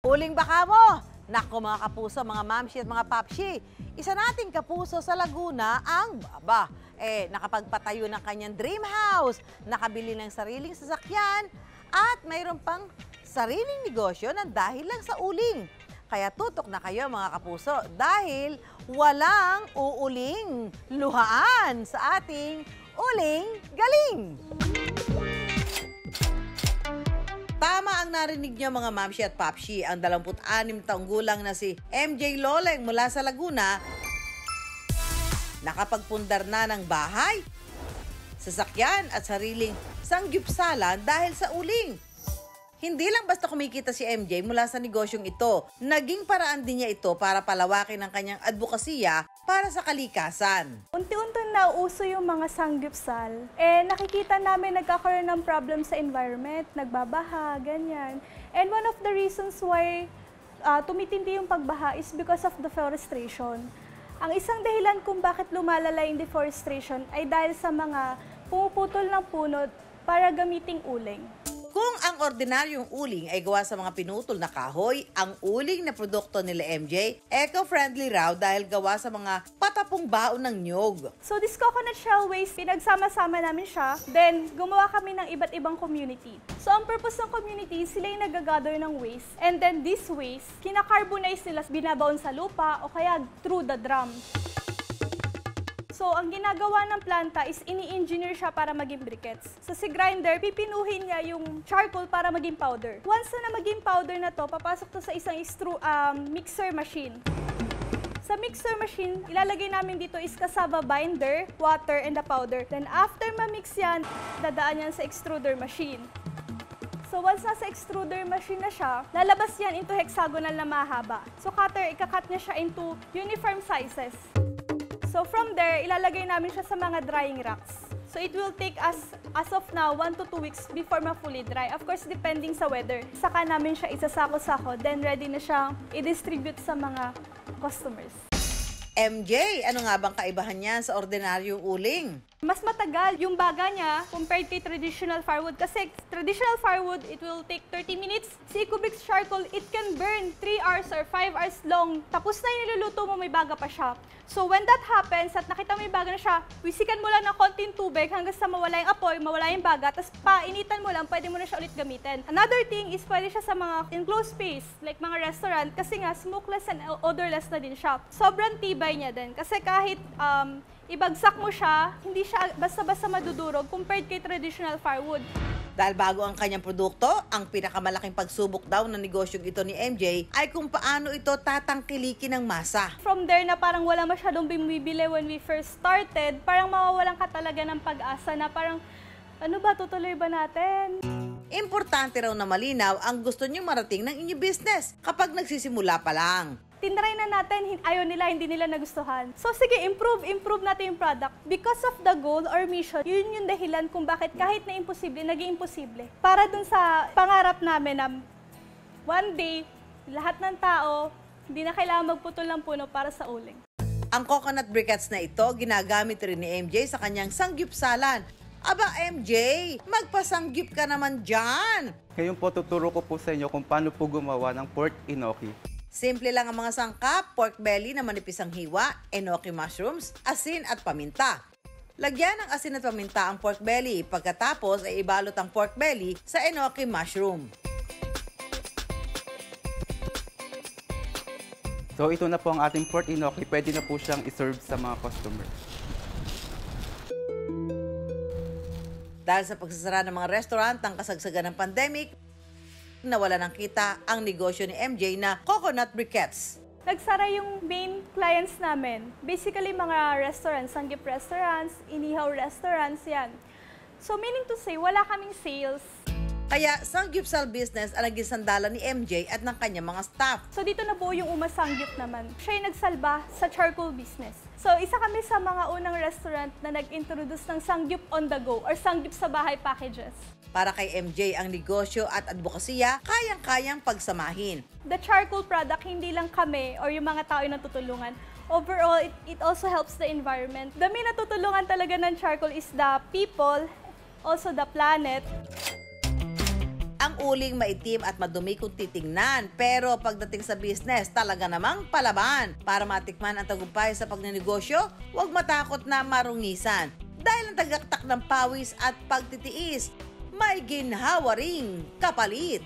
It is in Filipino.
Huling baka mo! Nako mga kapuso, mga mamshi at mga papshi, isa nating kapuso sa Laguna ang nakapagpatayo ng kanyang dream house, nakabili ng sariling sasakyan at mayroon pang sariling negosyo na dahil lang sa uling. Kaya tutok na kayo mga kapuso dahil walang uuling luhaan sa ating Uling Galing! Tama ang narinig niyo mga mamshi at papshi, ang 26 taong gulang na si MJ Loleng mula sa Laguna, nakapagpundar na ng bahay, sasakyan at sariling sanggupsalan dahil sa uling. Hindi lang basta kumikita si MJ mula sa negosyong ito, naging paraan din niya ito para palawakin ang kanyang advokasya para sa kalikasan. Unti-unti na uso yung mga sanggupsal. Nakikita namin nagkakaroon ng problem sa environment, nagbabaha, ganyan. And one of the reasons why tumitindi yung pagbaha is because of deforestation. Ang isang dahilan kung bakit lumalala yung deforestation ay dahil sa mga pumuputol ng puno para gamiting uling. Kung ang ordinaryong uling ay gawa sa mga pinutol na kahoy, ang uling na produkto nila MJ, eco-friendly raw dahil gawa sa mga patapong baon ng niyog. So this coconut shell waste, pinagsama-sama namin siya, then gumawa kami ng iba't ibang community. So ang purpose ng community, sila yung nag-gather ng waste, and then this waste, kinakarbonize nila, binabaon sa lupa o kaya through the drum. So, ang ginagawa ng planta is ini-engineer siya para maging briquettes. So, si grinder, pipinuhin niya yung charcoal para maging powder. Once na maging powder na to, papasok to sa isang mixer machine. Sa mixer machine, ilalagay namin dito is cassava binder, water, and the powder. Then, after ma-mix yan, dadaan yan sa extruder machine. So, once nasa extruder machine na siya, lalabas yan into hexagonal na mahaba. So, cutter, ikakat niya siya into uniform sizes. So from there, ilalagay namin siya sa mga drying racks. So it will take us, as of now, 1 to 2 weeks before ma-fully dry. Of course, depending sa weather. Saka namin siya isasako-sako, then ready na siyang i-distribute sa mga customers. MJ, ano nga bang kaibahan niya sa ordinaryong uling? Mas matagal yung baga niya compared kay traditional firewood. Kasi traditional firewood, it will take 30 minutes. Si Ecobix charcoal, it can burn 3 hours or 5 hours long. Tapos na yung niluluto mo, may baga pa siya. So when that happens, at nakita mo yung baga na siya, wisikan mo lang ng konting tubig hanggang sa mawala yung apoy, mawala yung baga, tapos painitan mo lang, pwede mo na siya ulit gamitin. Another thing is pwede siya sa mga enclosed space, like mga restaurant, kasi nga smokeless and odorless na din siya. Sobrang tibay niya din. Kasi kahit ibagsak mo siya, hindi siya basta-basta madudurog compared kay traditional firewood. Dahil bago ang kanyang produkto, ang pinakamalaking pagsubok daw ng negosyong ito ni MJ ay kung paano ito tatangkilikin ng masa. From there na parang wala masyadong bumibili when we first started, parang mawawalan ka talaga ng pag-asa na parang, ano ba, tutuloy ba natin? Importante raw na malinaw ang gusto niyong marating ng inyong business kapag nagsisimula pa lang. Tinry na natin, ayaw nila, hindi nila nagustuhan. So sige, improve natin yung product. Because of the goal or mission, yun yung dahilan kung bakit kahit na imposible, naging imposible. Para dun sa pangarap namin na one day, lahat ng tao, hindi na kailangan magputol ng puno para sa uling. Ang coconut briquettes na ito, ginagamit rin ni MJ sa kanyang sanggupsalan. Aba MJ, magpasanggip ka naman dyan! Ngayon po tuturo ko po sa inyo kung paano po gumawa ng pork enoki. Simple lang ang mga sangkap, pork belly na manipis ang hiwa, enoki mushrooms, asin at paminta. Lagyan ng asin at paminta ang pork belly, pagkatapos ay ibalot ang pork belly sa enoki mushroom. So ito na po ang ating pork enoki, pwede na po siyang iserve sa mga customers. Dahil sa pagsasara ng mga restaurant ang kasagsagan ng pandemic, nawala ng kita ang negosyo ni MJ na coconut briquettes. Nagsara yung main clients namin. Basically, mga restaurants, sanggip restaurants, inihaw restaurants, yan. So, meaning to say, wala kaming sales. Kaya, sanggupsal business ang naging sandalan ni MJ at ng kanyang mga staff. So, dito na buo yung Uma Sangyup naman. Siya yung nagsalba sa charcoal business. So, isa kami sa mga unang restaurant na nag-introduce ng sangyup on the go or sangyup sa bahay packages. Para kay MJ, ang negosyo at advokasya kayang-kayang pagsamahin. The charcoal product, hindi lang kami or yung mga tao yung natutulungan. Overall, it also helps the environment. The main natutulungan talaga ng charcoal is the people, also the planet. Ang uling maitim at madumi kung titingnan, pero pagdating sa business, talaga namang palaban. Para matikman ang tagumpay sa pagnenegosyo, huwag matakot na marungisan. Dahil ang tagaktak ng pawis at pagtitiis, may ginhawa ring kapalit.